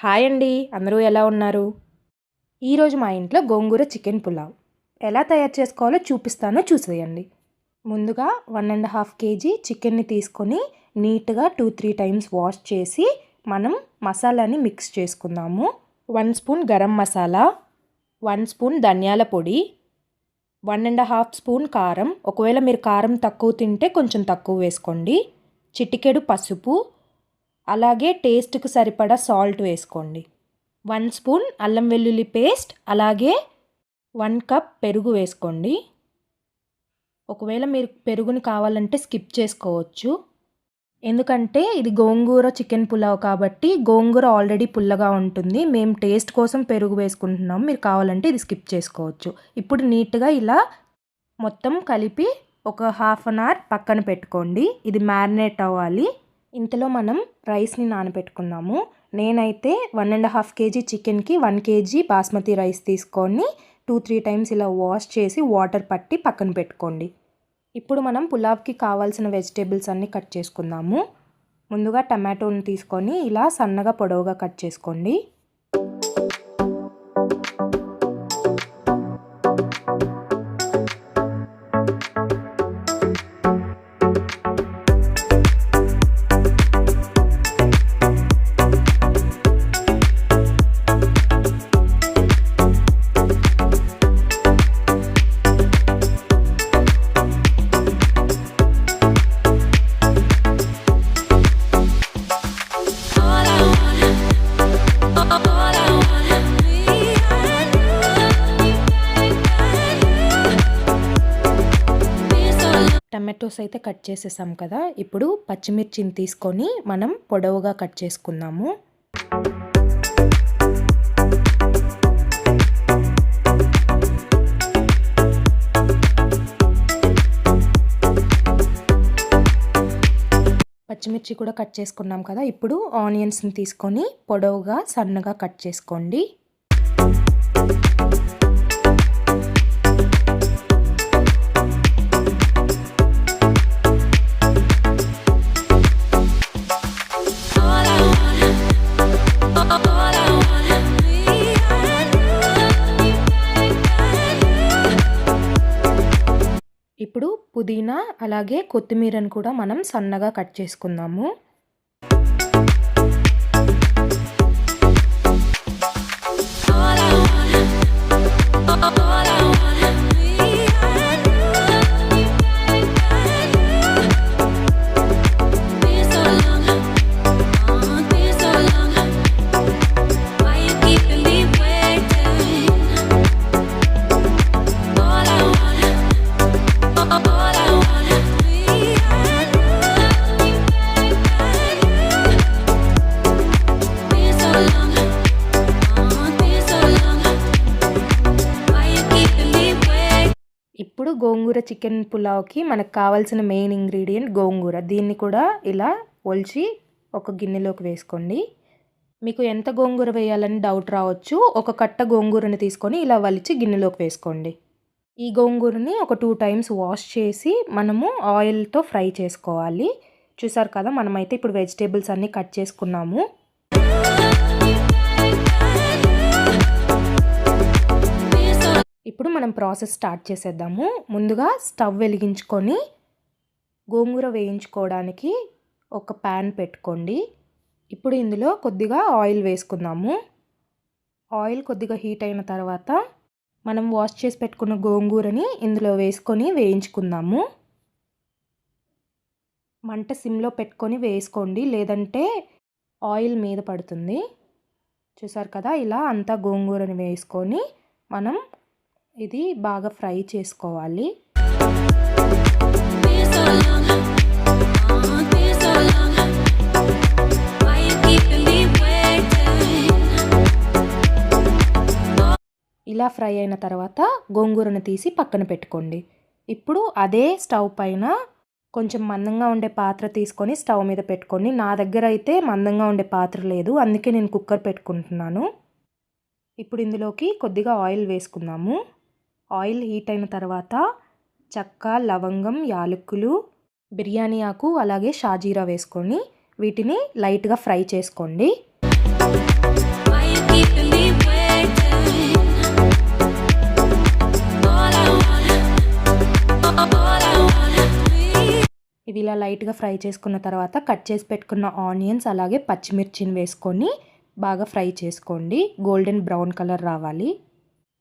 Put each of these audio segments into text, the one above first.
Hi అండి, అందరూ ఎలా ఉన్నారు? ఈరోజు మా ఇంట్లో గోంగూర చికెన్ పులావ్ ఎలా తయారు చేసుకోవాలో చూపిస్తానో చూసేయండి. ముందుగా 1.5 kg చికెన్ని తీసుకొని నీట్గా 2-3 టైమ్స్ వాష్ చేసి మనం మసాలాని మిక్స్ చేసుకుందాము. 1 స్పూన్ గరం మసాలా, 1 స్పూన్ ధనియాల పొడి, 1.5 స్పూన్ కారం. ఒకవేళ మీరు కారం తక్కువ తింటే కొంచెం తక్కువ వేసుకోండి. చిటికెడు పసుపు, అలాగే టేస్ట్కి సరిపడా సాల్ట్ వేసుకోండి. 1 స్పూన్ అల్లం వెల్లుల్లి పేస్ట్, అలాగే 1 కప్ పెరుగు వేసుకోండి. ఒకవేళ మీరు పెరుగుని కావాలంటే స్కిప్ చేసుకోవచ్చు, ఎందుకంటే ఇది గోంగూర చికెన్ పులావ్ కాబట్టి గోంగూర ఆల్రెడీ పుల్లగా ఉంటుంది. మేము టేస్ట్ కోసం పెరుగు వేసుకుంటున్నాం, మీరు కావాలంటే ఇది స్కిప్ చేసుకోవచ్చు. ఇప్పుడు నీట్గా ఇలా మొత్తం కలిపి ఒక 1/2 అవర్ పక్కన పెట్టుకోండి. ఇది మ్యారినేట్ అవ్వాలి. ఇంతలో మనం రైస్ని నానబెట్టుకుందాము. నేనైతే 1.5 kg చికెన్కి 1 kg బాస్మతి రైస్ తీసుకొని 2-3 టైమ్స్ ఇలా వాష్ చేసి వాటర్ పట్టి పక్కన పెట్టుకోండి. ఇప్పుడు మనం పులావ్కి కావాల్సిన వెజిటేబుల్స్ అన్నీ కట్ చేసుకుందాము. ముందుగా టమాటోని తీసుకొని ఇలా సన్నగా పొడవుగా కట్ చేసుకోండి. టమాటోస్ అయితే కట్ చేసేసాం కదా. ఇప్పుడు పచ్చిమిర్చిని తీసుకొని మనం పొడవుగా కట్ చేసుకుందాము. పచ్చిమిర్చి కూడా కట్ చేసుకున్నాం కదా. ఇప్పుడు ఆనియన్స్ని తీసుకొని పొడవుగా సన్నగా కట్ చేసుకోండి. ఇప్పుడు పుదీనా అలాగే కొత్తిమీరను కూడా మనం సన్నగా కట్ చేసుకుందాము. ఇప్పుడు గోంగూర చికెన్ పులావ్కి మనకు కావాల్సిన మెయిన్ ఇంగ్రీడియంట్ గోంగూర. దీన్ని కూడా ఇలా ఒలిచి ఒక గిన్నెలోకి వేసుకోండి. మీకు ఎంత గోంగూర వేయాలని డౌట్ రావచ్చు. ఒక కట్ట గోంగూరని తీసుకొని ఇలా వలిచి గిన్నెలోకి వేసుకోండి. ఈ గోంగూరని ఒక 2 టైమ్స్ వాష్ చేసి మనము ఆయిల్తో ఫ్రై చేసుకోవాలి. చూసారు కదా, మనమైతే ఇప్పుడు వెజిటేబుల్స్ అన్నీ కట్ చేసుకున్నాము. ఇప్పుడు మనం ప్రాసెస్ స్టార్ట్ చేసేద్దాము. ముందుగా స్టవ్ వెలిగించుకొని గోంగూర వేయించుకోవడానికి ఒక ప్యాన్ పెట్టుకోండి. ఇప్పుడు ఇందులో కొద్దిగా ఆయిల్ వేసుకుందాము. ఆయిల్ కొద్దిగా హీట్ అయిన తర్వాత మనం వాష్ చేసి పెట్టుకున్న గోంగూరని ఇందులో వేసుకొని వేయించుకుందాము. మంట సిమ్లో పెట్టుకొని వేసుకోండి, లేదంటే ఆయిల్ మీద పడుతుంది. చూసారు కదా, ఇలా అంతా గోంగూరని వేసుకొని మనం ఇది బాగా ఫ్రై చేసుకోవాలి. ఇలా ఫ్రై అయిన తర్వాత గోంగూరను తీసి పక్కన పెట్టుకోండి. ఇప్పుడు అదే స్టవ్ పైన కొంచెం మందంగా ఉండే పాత్ర తీసుకొని స్టవ్ మీద పెట్టుకోండి. నా దగ్గర అయితే మందంగా ఉండే పాత్ర లేదు, అందుకే నేను కుక్కర్ పెట్టుకుంటున్నాను. ఇప్పుడు ఇందులోకి కొద్దిగా ఆయిల్ వేసుకుందాము. ఆయిల్ హీట్ అయిన తర్వాత చెక్క, లవంగం, యాలకులు, బిర్యానీ ఆకు అలాగే షాజీరా వేసుకొని వీటిని లైట్గా ఫ్రై చేసుకోండి. ఇలా లైట్గా ఫ్రై చేసుకున్న తర్వాత కట్ చేసి పెట్టుకున్న ఆనియన్స్ అలాగే పచ్చిమిర్చిని వేసుకొని బాగా ఫ్రై చేసుకోండి. గోల్డెన్ బ్రౌన్ కలర్ రావాలి.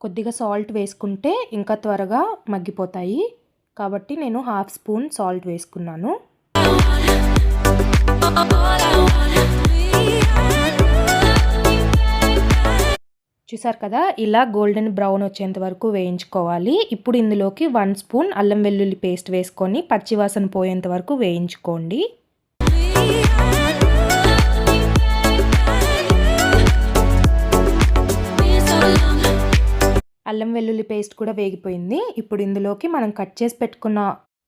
కొద్దిగా సాల్ట్ వేసుకుంటే ఇంకా త్వరగా మగ్గిపోతాయి. కాబట్టి నేను 1/2 స్పూన్ సాల్ట్ వేసుకున్నాను. చూసారు కదా, ఇలా గోల్డెన్ బ్రౌన్ వచ్చేంత వరకు వేయించుకోవాలి. ఇప్పుడు ఇందులోకి 1 స్పూన్ అల్లం వెల్లుల్లి పేస్ట్ వేసుకొని పచ్చివాసన పోయేంత వరకు వేయించుకోండి. అల్లం వెల్లుల్లి పేస్ట్ కూడా వేగిపోయింది. ఇప్పుడు ఇందులోకి మనం కట్ చేసి పెట్టుకున్న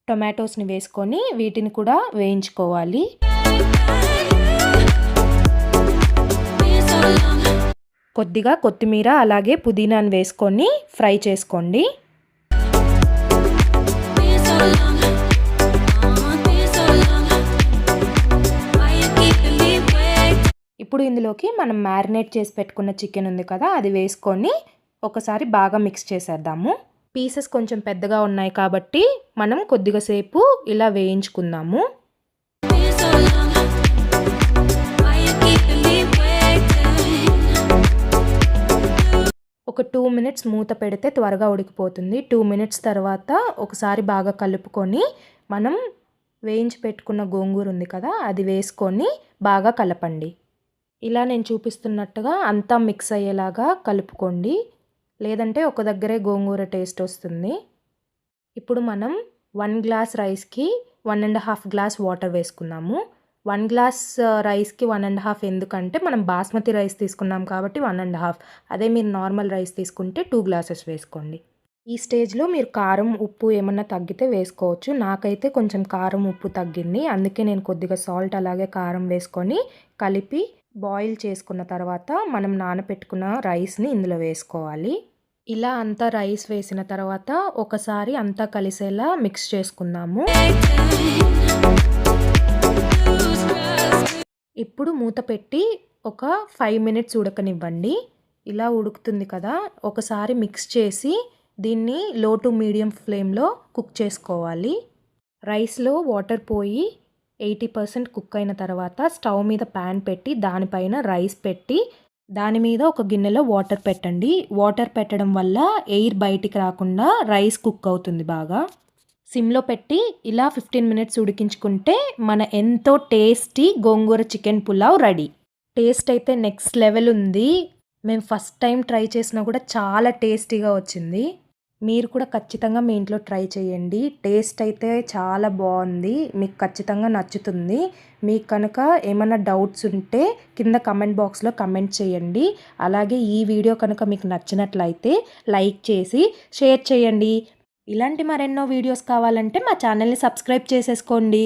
టొమాటోస్ని వేసుకొని వీటిని కూడా వేయించుకోవాలి. కొద్దిగా కొత్తిమీర అలాగే పుదీనాను వేసుకొని ఫ్రై చేసుకోండి. ఇప్పుడు ఇందులోకి మనం మ్యారినేట్ చేసి పెట్టుకున్న చికెన్ ఉంది కదా, అది వేసుకొని ఒకసారి బాగా మిక్స్ చేసేద్దాము. పీసెస్ కొంచెం పెద్దగా ఉన్నాయి కాబట్టి మనం కొద్దిగా సేపు ఇలా వేయించుకుందాము. ఒక 2 మినిట్స్ మూత పెడితే త్వరగా ఉడికిపోతుంది. 2 మినిట్స్ తర్వాత ఒకసారి బాగా కలుపుకొని మనం వేయించి పెట్టుకున్న గోంగూర ఉంది కదా, అది వేసుకొని బాగా కలపండి. ఇలా నేను చూపిస్తున్నట్టుగా అంతా మిక్స్ అయ్యేలాగా కలుపుకోండి, లేదంటే ఒక దగ్గరే గోంగూర టేస్ట్ వస్తుంది. ఇప్పుడు మనం 1 గ్లాస్ రైస్కి 1.5 గ్లాస్ వాటర్ వేసుకున్నాము. 1 గ్లాస్ రైస్కి 1.5 ఎందుకంటే మనం బాస్మతి రైస్ తీసుకున్నాం కాబట్టి 1.5. అదే మీరు నార్మల్ రైస్ తీసుకుంటే 2 గ్లాసెస్ వేసుకోండి. ఈ స్టేజ్లో మీరు కారం ఉప్పు ఏమన్నా తగ్గితే వేసుకోవచ్చు. నాకైతే కొంచెం కారం ఉప్పు తగ్గింది, అందుకే నేను కొద్దిగా సాల్ట్ అలాగే కారం వేసుకొని కలిపి బాయిల్ చేసుకున్న తర్వాత మనం నానబెట్టుకున్న రైస్ని ఇందులో వేసుకోవాలి. ఇలా అంతా రైస్ వేసిన తర్వాత ఒకసారి అంతా కలిసేలా మిక్స్ చేసుకుందాము. ఇప్పుడు మూత పెట్టి ఒక 5 మినిట్స్ ఉడకనివ్వండి. ఇలా ఉడుకుతుంది కదా, ఒకసారి మిక్స్ చేసి దీన్ని లో టు మీడియం ఫ్లేమ్లో కుక్ చేసుకోవాలి. రైస్లో వాటర్ పోయి 80% కుక్ అయిన తర్వాత స్టవ్ మీద ప్యాన్ పెట్టి దానిపైన రైస్ పెట్టి దాని మీద ఒక గిన్నెలో వాటర్ పెట్టండి. వాటర్ పెట్టడం వల్ల ఎయిర్ బయటికి రాకుండా రైస్ కుక్ అవుతుంది బాగా. సిమ్లో పెట్టి ఇలా 15 మినిట్స్ ఉడికించుకుంటే మన ఎంతో టేస్టీ గోంగూర చికెన్ పులావ్ రెడీ. టేస్ట్ అయితే నెక్స్ట్ లెవెల్ ఉంది. మేము ఫస్ట్ టైం ట్రై చేసినా కూడా చాలా టేస్టీగా వచ్చింది. మీరు కూడా ఖచ్చితంగా మీ ఇంట్లో ట్రై చేయండి. టేస్ట్ అయితే చాలా బాగుంది, మీకు ఖచ్చితంగా నచ్చుతుంది. మీకు కనుక ఏమైనా డౌట్స్ ఉంటే కింద కమెంట్ బాక్స్లో కమెంట్ చేయండి. అలాగే ఈ వీడియో కనుక మీకు నచ్చినట్లయితే లైక్ చేసి షేర్ చేయండి. ఇలాంటి మరెన్నో వీడియోస్ కావాలంటే మా ఛానల్ని సబ్స్క్రైబ్ చేసేసుకోండి.